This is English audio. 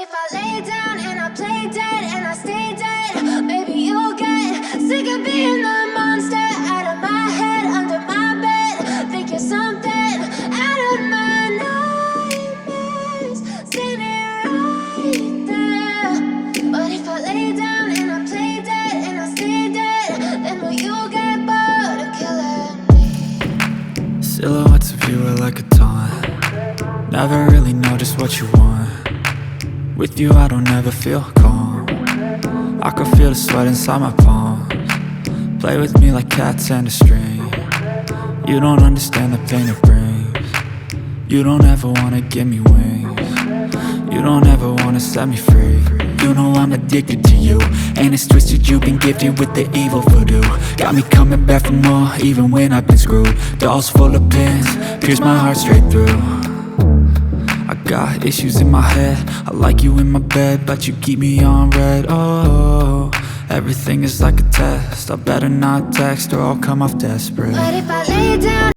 if I lay down and I play dead and I stay dead, maybe you'll get sick of being the monster out of my head, under my bed. Think you're something out of my nightmares, standing right there. But if I lay down and I play dead and I stay dead, then will you get bored of killing me? Silhouettes of you are like a taunt. Never really know just what you want. With you I don't ever feel calm. I can feel the sweat inside my palms. Play with me like cats and a string. You don't understand the pain it brings. You don't ever wanna give me wings. You don't ever wanna set me free. You know I'm addicted to you, and it's twisted, you've been gifted with the evil voodoo. Got me coming back for more, even when I've been screwed. Dolls full of pins, pierce my heart straight through. I got issues in my head, I like you in my bed, but you keep me on red. Oh, everything is like a test, I better not text or I'll come off desperate. But if I lay down